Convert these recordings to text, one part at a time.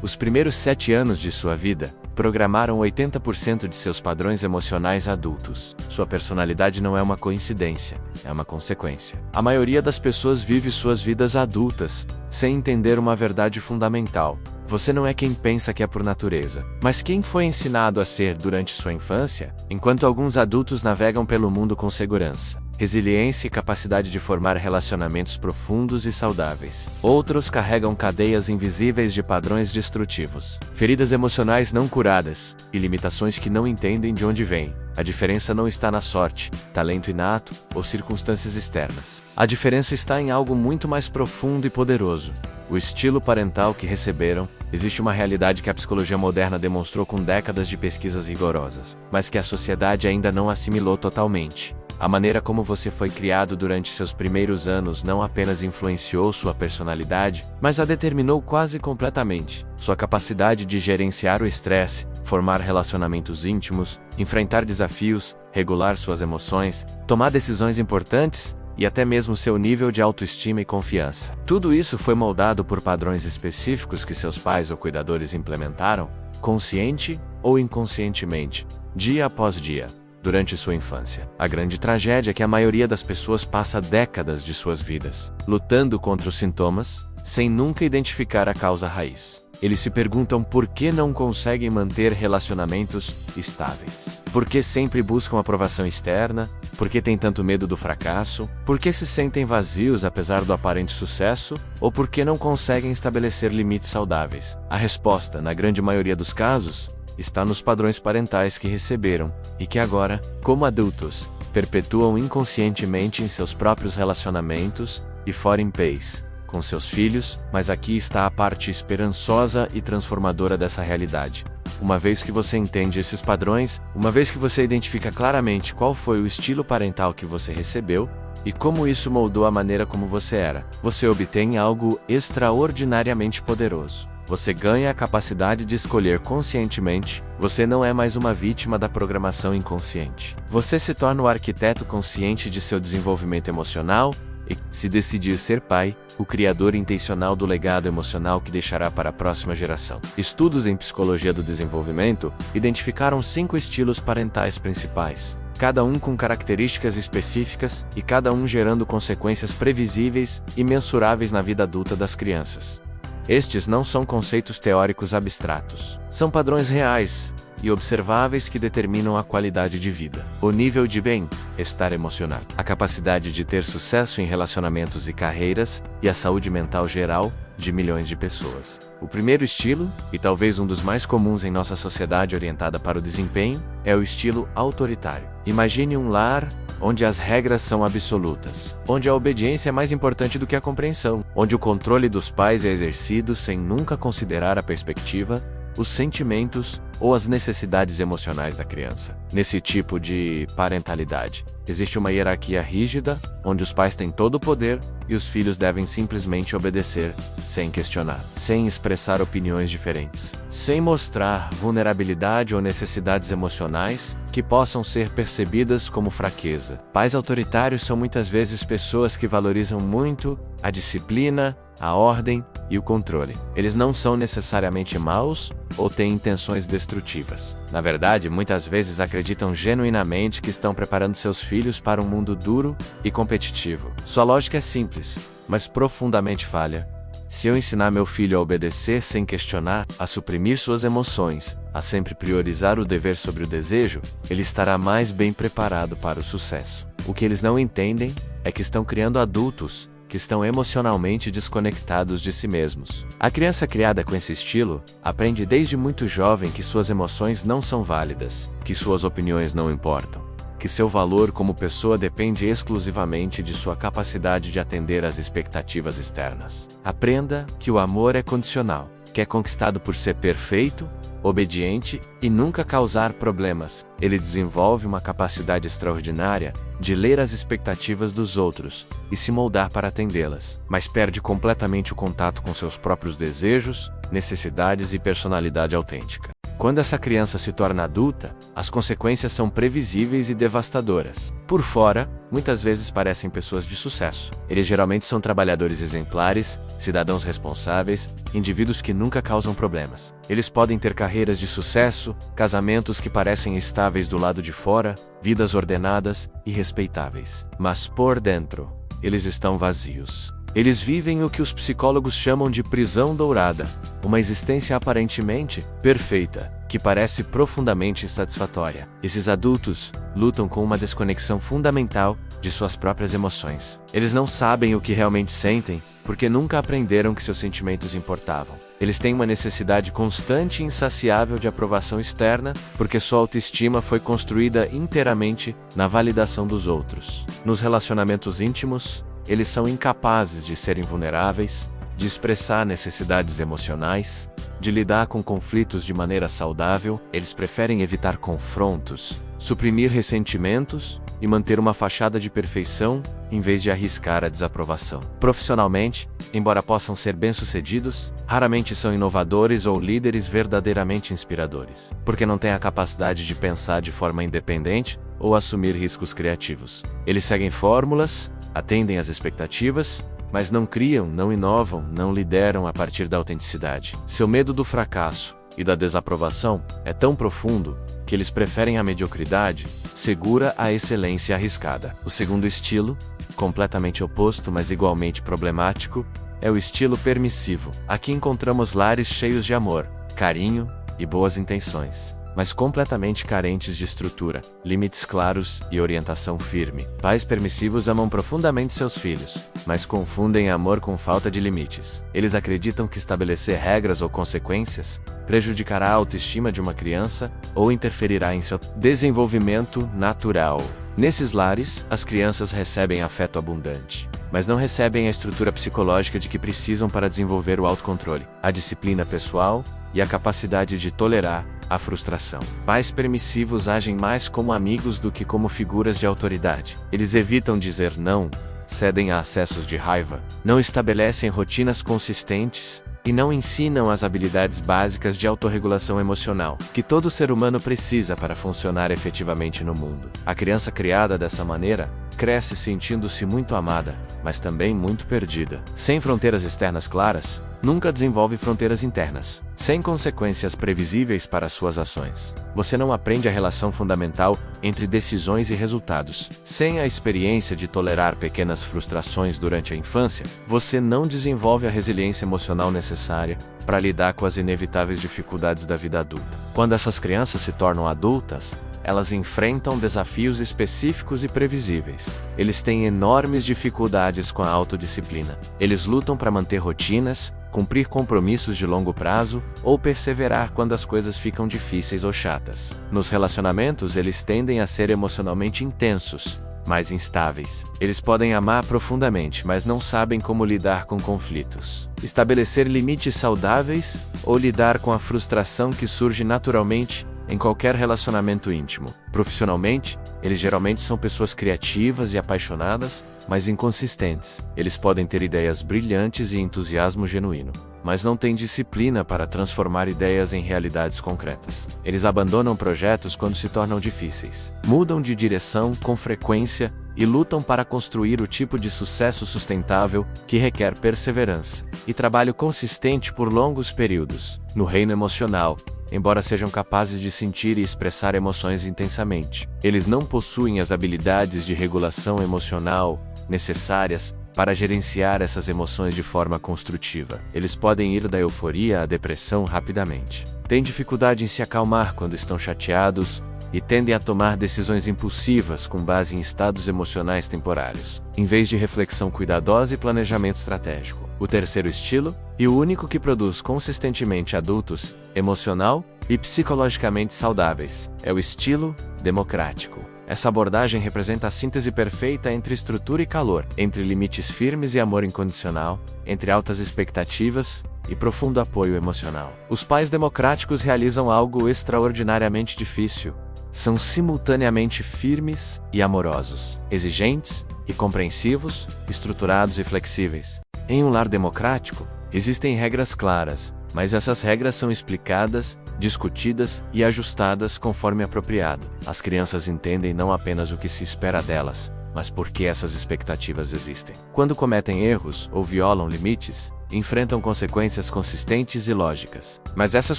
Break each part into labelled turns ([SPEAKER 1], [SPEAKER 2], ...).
[SPEAKER 1] Os primeiros 7 anos de sua vida programaram 80% de seus padrões emocionais adultos. Sua personalidade não é uma coincidência, é uma consequência. A maioria das pessoas vive suas vidas adultas sem entender uma verdade fundamental. Você não é quem pensa que é por natureza, mas quem foi ensinado a ser durante sua infância, enquanto alguns adultos navegam pelo mundo com segurança, resiliência e capacidade de formar relacionamentos profundos e saudáveis. Outros carregam cadeias invisíveis de padrões destrutivos, feridas emocionais não curadas e limitações que não entendem de onde vêm. A diferença não está na sorte, talento inato ou circunstâncias externas. A diferença está em algo muito mais profundo e poderoso: o estilo parental que receberam. Existe uma realidade que a psicologia moderna demonstrou com décadas de pesquisas rigorosas, mas que a sociedade ainda não assimilou totalmente. A maneira como você foi criado durante seus primeiros anos não apenas influenciou sua personalidade, mas a determinou quase completamente. Sua capacidade de gerenciar o estresse, formar relacionamentos íntimos, enfrentar desafios, regular suas emoções, tomar decisões importantes e até mesmo seu nível de autoestima e confiança. Tudo isso foi moldado por padrões específicos que seus pais ou cuidadores implementaram, consciente ou inconscientemente, dia após dia, durante sua infância. A grande tragédia é que a maioria das pessoas passa décadas de suas vidas lutando contra os sintomas, sem nunca identificar a causa raiz. Eles se perguntam por que não conseguem manter relacionamentos estáveis. Por que sempre buscam aprovação externa? Por que têm tanto medo do fracasso? Por que se sentem vazios apesar do aparente sucesso? Ou por que não conseguem estabelecer limites saudáveis? A resposta, na grande maioria dos casos, está nos padrões parentais que receberam e que agora, como adultos, perpetuam inconscientemente em seus próprios relacionamentos e fora em paz com seus filhos. Mas aqui está a parte esperançosa e transformadora dessa realidade. Uma vez que você entende esses padrões, uma vez que você identifica claramente qual foi o estilo parental que você recebeu e como isso moldou a maneira como você era, você obtém algo extraordinariamente poderoso. Você ganha a capacidade de escolher conscientemente. Você não é mais uma vítima da programação inconsciente. Você se torna o arquiteto consciente de seu desenvolvimento emocional e, se decidir ser pai, o criador intencional do legado emocional que deixará para a próxima geração. Estudos em psicologia do desenvolvimento identificaram 5 estilos parentais principais, cada um com características específicas e cada um gerando consequências previsíveis e mensuráveis na vida adulta das crianças. Estes não são conceitos teóricos abstratos. São padrões reais e observáveis que determinam a qualidade de vida, o nível de bem-estar emocional, a capacidade de ter sucesso em relacionamentos e carreiras e a saúde mental geral de milhões de pessoas. O primeiro estilo, e talvez um dos mais comuns em nossa sociedade orientada para o desempenho, é o estilo autoritário. Imagine um lar onde as regras são absolutas, onde a obediência é mais importante do que a compreensão, onde o controle dos pais é exercido sem nunca considerar a perspectiva, os sentimentos ou as necessidades emocionais da criança. Nesse tipo de parentalidade, existe uma hierarquia rígida, onde os pais têm todo o poder e os filhos devem simplesmente obedecer, sem questionar, sem expressar opiniões diferentes, sem mostrar vulnerabilidade ou necessidades emocionais que possam ser percebidas como fraqueza. Pais autoritários são muitas vezes pessoas que valorizam muito a disciplina, a ordem e o controle. Eles não são necessariamente maus ou têm intenções destrutivas. Na verdade, muitas vezes acreditam genuinamente que estão preparando seus filhos para um mundo duro e competitivo. Sua lógica é simples, mas profundamente falha. Se eu ensinar meu filho a obedecer sem questionar, a suprimir suas emoções, a sempre priorizar o dever sobre o desejo, ele estará mais bem preparado para o sucesso. O que eles não entendem é que estão criando adultos que estão emocionalmente desconectados de si mesmos. A criança criada com esse estilo aprende desde muito jovem que suas emoções não são válidas, que suas opiniões não importam, que seu valor como pessoa depende exclusivamente de sua capacidade de atender às expectativas externas. Aprenda que o amor é condicional, que é conquistado por ser perfeito, obediente e nunca causar problemas. Ele desenvolve uma capacidade extraordinária de ler as expectativas dos outros e se moldar para atendê-las, mas perde completamente o contato com seus próprios desejos, necessidades e personalidade autêntica. Quando essa criança se torna adulta, as consequências são previsíveis e devastadoras. Por fora, muitas vezes parecem pessoas de sucesso. Eles geralmente são trabalhadores exemplares, cidadãos responsáveis, indivíduos que nunca causam problemas. Eles podem ter carreiras de sucesso, casamentos que parecem estáveis do lado de fora, vidas ordenadas e respeitáveis. Mas por dentro, eles estão vazios. Eles vivem o que os psicólogos chamam de prisão dourada, uma existência aparentemente perfeita, que parece profundamente insatisfatória. Esses adultos lutam com uma desconexão fundamental de suas próprias emoções. Eles não sabem o que realmente sentem, porque nunca aprenderam que seus sentimentos importavam. Eles têm uma necessidade constante e insaciável de aprovação externa, porque sua autoestima foi construída inteiramente na validação dos outros. Nos relacionamentos íntimos, eles são incapazes de serem vulneráveis, de expressar necessidades emocionais, de lidar com conflitos de maneira saudável. Eles preferem evitar confrontos, suprimir ressentimentos e manter uma fachada de perfeição, em vez de arriscar a desaprovação. Profissionalmente, embora possam ser bem-sucedidos, raramente são inovadores ou líderes verdadeiramente inspiradores, porque não têm a capacidade de pensar de forma independente ou assumir riscos criativos. Eles seguem fórmulas, atendem às expectativas, mas não criam, não inovam, não lideram a partir da autenticidade. Seu medo do fracasso e da desaprovação é tão profundo que eles preferem a mediocridade segura à excelência arriscada. O segundo estilo, completamente oposto mas igualmente problemático, é o estilo permissivo. Aqui encontramos lares cheios de amor, carinho e boas intenções, mas completamente carentes de estrutura, limites claros e orientação firme. Pais permissivos amam profundamente seus filhos, mas confundem amor com falta de limites. Eles acreditam que estabelecer regras ou consequências prejudicará a autoestima de uma criança ou interferirá em seu desenvolvimento natural. Nesses lares, as crianças recebem afeto abundante, mas não recebem a estrutura psicológica de que precisam para desenvolver o autocontrole, a disciplina pessoal e a capacidade de tolerar a frustração. Pais permissivos agem mais como amigos do que como figuras de autoridade. Eles evitam dizer não, cedem a acessos de raiva, não estabelecem rotinas consistentes e não ensinam as habilidades básicas de autorregulação emocional, que todo ser humano precisa para funcionar efetivamente no mundo. A criança criada dessa maneira cresce sentindo-se muito amada, mas também muito perdida. Sem fronteiras externas claras, nunca desenvolve fronteiras internas, sem consequências previsíveis para suas ações. Você não aprende a relação fundamental entre decisões e resultados. Sem a experiência de tolerar pequenas frustrações durante a infância, você não desenvolve a resiliência emocional necessária para lidar com as inevitáveis dificuldades da vida adulta. Quando essas crianças se tornam adultas, elas enfrentam desafios específicos e previsíveis. Eles têm enormes dificuldades com a autodisciplina. Eles lutam para manter rotinas, cumprir compromissos de longo prazo ou perseverar quando as coisas ficam difíceis ou chatas. Nos relacionamentos, eles tendem a ser emocionalmente intensos, mais instáveis. Eles podem amar profundamente, mas não sabem como lidar com conflitos, estabelecer limites saudáveis ou lidar com a frustração que surge naturalmente em qualquer relacionamento íntimo. Profissionalmente, eles geralmente são pessoas criativas e apaixonadas, mas inconsistentes. Eles podem ter ideias brilhantes e entusiasmo genuíno, mas não têm disciplina para transformar ideias em realidades concretas. Eles abandonam projetos quando se tornam difíceis, mudam de direção com frequência e lutam para construir o tipo de sucesso sustentável que requer perseverança e trabalho consistente por longos períodos. No reino emocional, embora sejam capazes de sentir e expressar emoções intensamente, eles não possuem as habilidades de regulação emocional necessárias para gerenciar essas emoções de forma construtiva. Eles podem ir da euforia à depressão rapidamente. Têm dificuldade em se acalmar quando estão chateados e tendem a tomar decisões impulsivas com base em estados emocionais temporários, em vez de reflexão cuidadosa e planejamento estratégico. O terceiro estilo, e o único que produz consistentemente adultos, emocional e psicologicamente saudáveis, é o estilo democrático. Essa abordagem representa a síntese perfeita entre estrutura e calor, entre limites firmes e amor incondicional, entre altas expectativas e profundo apoio emocional. Os pais democráticos realizam algo extraordinariamente difícil. São simultaneamente firmes e amorosos, exigentes e compreensivos, estruturados e flexíveis. Em um lar democrático, existem regras claras, mas essas regras são explicadas, discutidas e ajustadas conforme apropriado. As crianças entendem não apenas o que se espera delas, mas por que essas expectativas existem. Quando cometem erros ou violam limites, enfrentam consequências consistentes e lógicas. Mas essas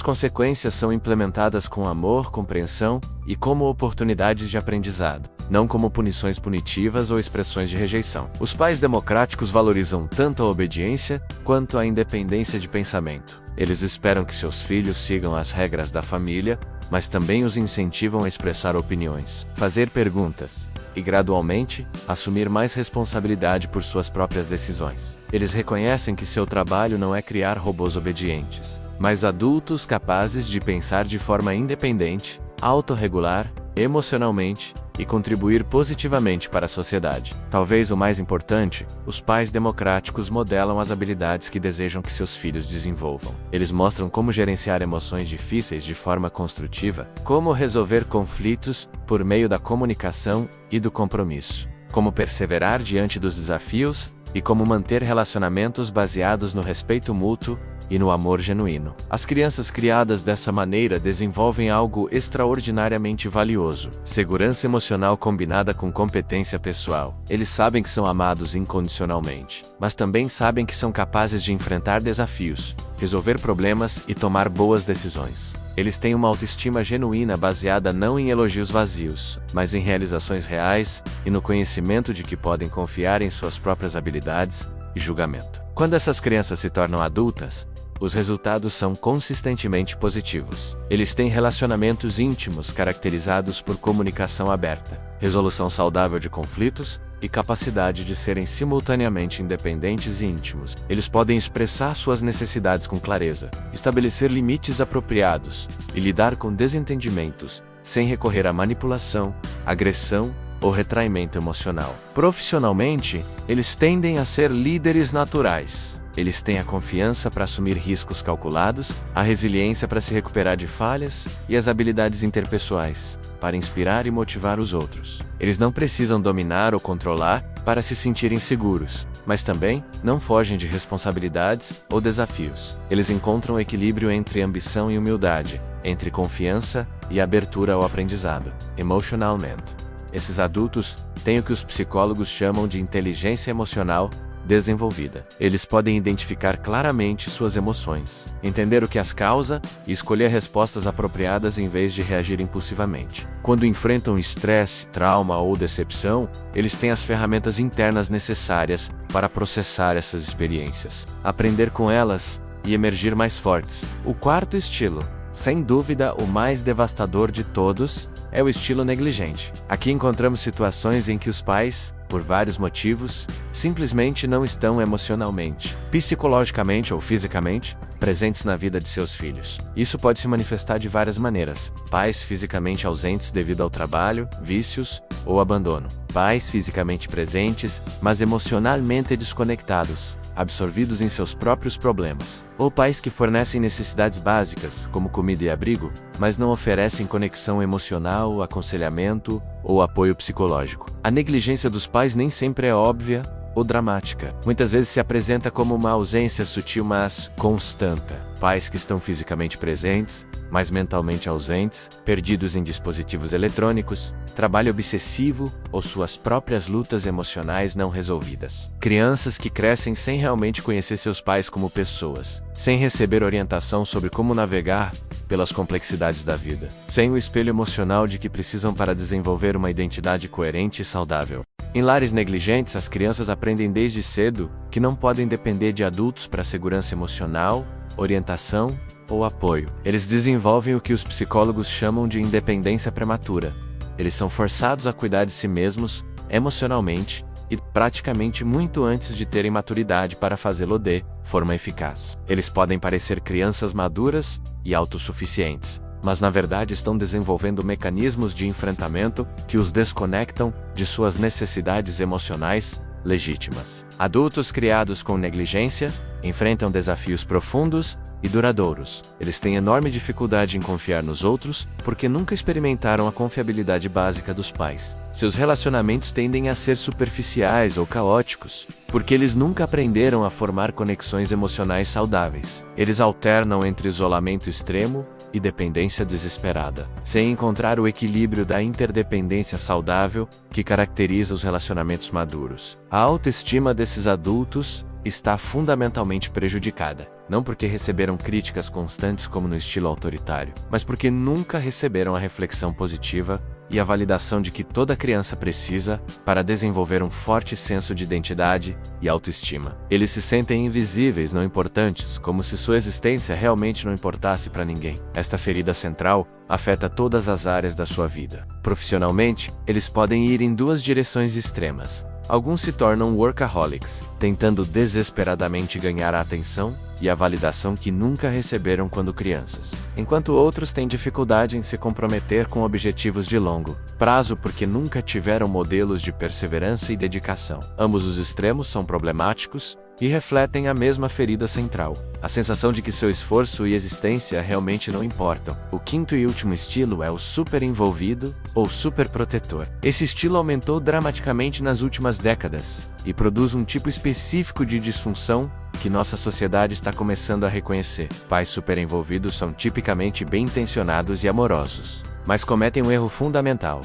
[SPEAKER 1] consequências são implementadas com amor, compreensão e como oportunidades de aprendizado, não como punições punitivas ou expressões de rejeição. Os pais democráticos valorizam tanto a obediência quanto a independência de pensamento. Eles esperam que seus filhos sigam as regras da família, mas também os incentivam a expressar opiniões, fazer perguntas e, gradualmente, assumir mais responsabilidade por suas próprias decisões. Eles reconhecem que seu trabalho não é criar robôs obedientes, mas adultos capazes de pensar de forma independente, autorregular, emocionalmente e contribuir positivamente para a sociedade. Talvez o mais importante, os pais democráticos modelam as habilidades que desejam que seus filhos desenvolvam. Eles mostram como gerenciar emoções difíceis de forma construtiva, como resolver conflitos por meio da comunicação e do compromisso, como perseverar diante dos desafios e como manter relacionamentos baseados no respeito mútuo e no amor genuíno. As crianças criadas dessa maneira desenvolvem algo extraordinariamente valioso: segurança emocional combinada com competência pessoal. Eles sabem que são amados incondicionalmente, mas também sabem que são capazes de enfrentar desafios, resolver problemas e tomar boas decisões. Eles têm uma autoestima genuína baseada não em elogios vazios, mas em realizações reais e no conhecimento de que podem confiar em suas próprias habilidades e julgamento. Quando essas crianças se tornam adultas, os resultados são consistentemente positivos. Eles têm relacionamentos íntimos caracterizados por comunicação aberta, resolução saudável de conflitos e capacidade de serem simultaneamente independentes e íntimos. Eles podem expressar suas necessidades com clareza, estabelecer limites apropriados e lidar com desentendimentos, sem recorrer à manipulação, agressão ou retraimento emocional. Profissionalmente, eles tendem a ser líderes naturais. Eles têm a confiança para assumir riscos calculados, a resiliência para se recuperar de falhas e as habilidades interpessoais para inspirar e motivar os outros. Eles não precisam dominar ou controlar para se sentirem seguros, mas também não fogem de responsabilidades ou desafios. Eles encontram equilíbrio entre ambição e humildade, entre confiança e abertura ao aprendizado. Emotionalmente, esses adultos têm o que os psicólogos chamam de inteligência emocional desenvolvida. Eles podem identificar claramente suas emoções, entender o que as causa e escolher respostas apropriadas em vez de reagir impulsivamente. Quando enfrentam estresse, trauma ou decepção, eles têm as ferramentas internas necessárias para processar essas experiências, aprender com elas e emergir mais fortes. O quarto estilo, sem dúvida o mais devastador de todos, é o estilo negligente. Aqui encontramos situações em que os pais, por vários motivos, simplesmente não estão emocionalmente, psicologicamente ou fisicamente presentes na vida de seus filhos. Isso pode se manifestar de várias maneiras: pais fisicamente ausentes devido ao trabalho, vícios ou abandono. Pais fisicamente presentes, mas emocionalmente desconectados, absorvidos em seus próprios problemas. Ou pais que fornecem necessidades básicas, como comida e abrigo, mas não oferecem conexão emocional, aconselhamento ou apoio psicológico. A negligência dos pais nem sempre é óbvia ou dramática. Muitas vezes se apresenta como uma ausência sutil, mas constante. Pais que estão fisicamente presentes, mas mentalmente ausentes, perdidos em dispositivos eletrônicos, trabalho obsessivo ou suas próprias lutas emocionais não resolvidas. Crianças que crescem sem realmente conhecer seus pais como pessoas, sem receber orientação sobre como navegar pelas complexidades da vida, sem o espelho emocional de que precisam para desenvolver uma identidade coerente e saudável. Em lares negligentes, as crianças aprendem desde cedo que não podem depender de adultos para segurança emocional, orientação ou apoio. Eles desenvolvem o que os psicólogos chamam de independência prematura. Eles são forçados a cuidar de si mesmos, emocionalmente, e praticamente muito antes de terem maturidade para fazê-lo de forma eficaz. Eles podem parecer crianças maduras e autossuficientes, mas na verdade estão desenvolvendo mecanismos de enfrentamento que os desconectam de suas necessidades emocionais legítimas. Adultos criados com negligência enfrentam desafios profundos e duradouros. Eles têm enorme dificuldade em confiar nos outros porque nunca experimentaram a confiabilidade básica dos pais. Seus relacionamentos tendem a ser superficiais ou caóticos porque eles nunca aprenderam a formar conexões emocionais saudáveis. Eles alternam entre isolamento extremo e dependência desesperada, sem encontrar o equilíbrio da interdependência saudável que caracteriza os relacionamentos maduros. A autoestima desses adultos está fundamentalmente prejudicada, não porque receberam críticas constantes como no estilo autoritário, mas porque nunca receberam a reflexão positiva e a validação de que toda criança precisa para desenvolver um forte senso de identidade e autoestima. Eles se sentem invisíveis, não importantes, como se sua existência realmente não importasse para ninguém. Esta ferida central afeta todas as áreas da sua vida. Profissionalmente, eles podem ir em duas direções extremas. Alguns se tornam workaholics, tentando desesperadamente ganhar a atenção e a validação que nunca receberam quando crianças, enquanto outros têm dificuldade em se comprometer com objetivos de longo prazo porque nunca tiveram modelos de perseverança e dedicação. Ambos os extremos são problemáticos e refletem a mesma ferida central, a sensação de que seu esforço e existência realmente não importam. O quinto e último estilo é o super envolvido ou super protetor. Esse estilo aumentou dramaticamente nas últimas décadas e produz um tipo específico de disfunção que nossa sociedade está começando a reconhecer. Pais super envolvidos são tipicamente bem-intencionados e amorosos, mas cometem um erro fundamental.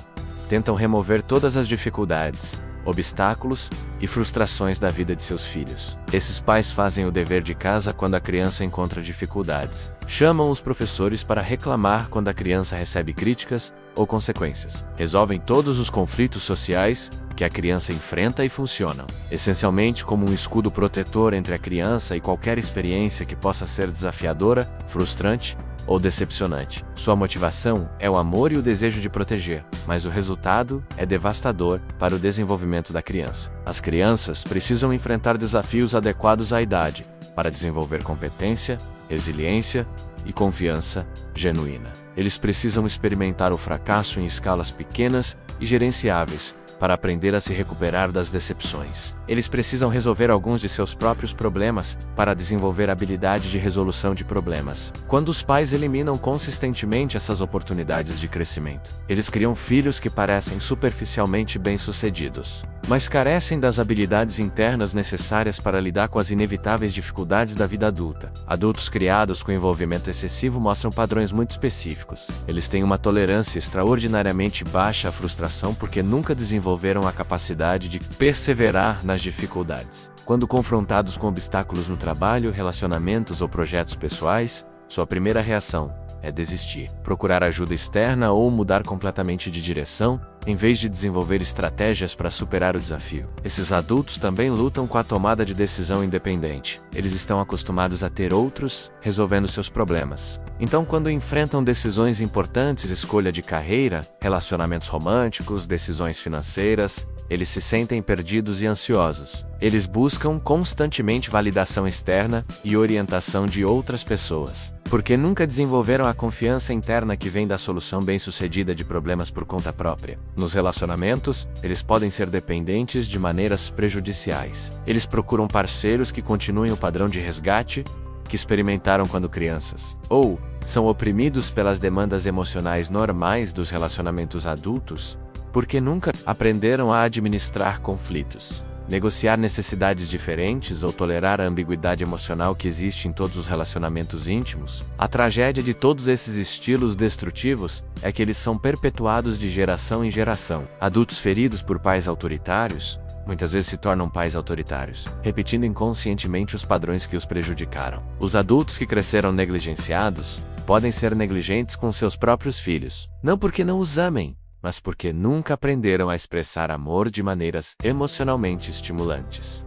[SPEAKER 1] Tentam remover todas as dificuldades, obstáculos e frustrações da vida de seus filhos. Esses pais fazem o dever de casa quando a criança encontra dificuldades. Chamam os professores para reclamar quando a criança recebe críticas ou consequências. Resolvem todos os conflitos sociais que a criança enfrenta e funcionam, essencialmente como um escudo protetor entre a criança e qualquer experiência que possa ser desafiadora, frustrante ou decepcionante. Sua motivação é o amor e o desejo de proteger, mas o resultado é devastador para o desenvolvimento da criança. As crianças precisam enfrentar desafios adequados à idade para desenvolver competência, resiliência e confiança genuína. Eles precisam experimentar o fracasso em escalas pequenas e gerenciáveis para aprender a se recuperar das decepções. Eles precisam resolver alguns de seus próprios problemas para desenvolver a habilidade de resolução de problemas. Quando os pais eliminam consistentemente essas oportunidades de crescimento, eles criam filhos que parecem superficialmente bem-sucedidos, mas carecem das habilidades internas necessárias para lidar com as inevitáveis dificuldades da vida adulta. Adultos criados com envolvimento excessivo mostram padrões muito específicos. Eles têm uma tolerância extraordinariamente baixa à frustração porque nunca desenvolveram a capacidade de perseverar nas dificuldades. Quando confrontados com obstáculos no trabalho, relacionamentos ou projetos pessoais, sua primeira reação é desistir, procurar ajuda externa ou mudar completamente de direção, em vez de desenvolver estratégias para superar o desafio. Esses adultos também lutam com a tomada de decisão independente. Eles estão acostumados a ter outros resolvendo seus problemas. Então, quando enfrentam decisões importantes, escolha de carreira, relacionamentos românticos, decisões financeiras, eles se sentem perdidos e ansiosos. Eles buscam constantemente validação externa e orientação de outras pessoas, porque nunca desenvolveram a confiança interna que vem da solução bem-sucedida de problemas por conta própria. Nos relacionamentos, eles podem ser dependentes de maneiras prejudiciais. Eles procuram parceiros que continuem o padrão de resgate que experimentaram quando crianças, ou são oprimidos pelas demandas emocionais normais dos relacionamentos adultos, porque nunca aprenderam a administrar conflitos, negociar necessidades diferentes ou tolerar a ambiguidade emocional que existe em todos os relacionamentos íntimos. A tragédia de todos esses estilos destrutivos é que eles são perpetuados de geração em geração. Adultos feridos por pais autoritários muitas vezes se tornam pais autoritários, repetindo inconscientemente os padrões que os prejudicaram. Os adultos que cresceram negligenciados podem ser negligentes com seus próprios filhos, não porque não os amem, mas porque nunca aprenderam a expressar amor de maneiras emocionalmente estimulantes.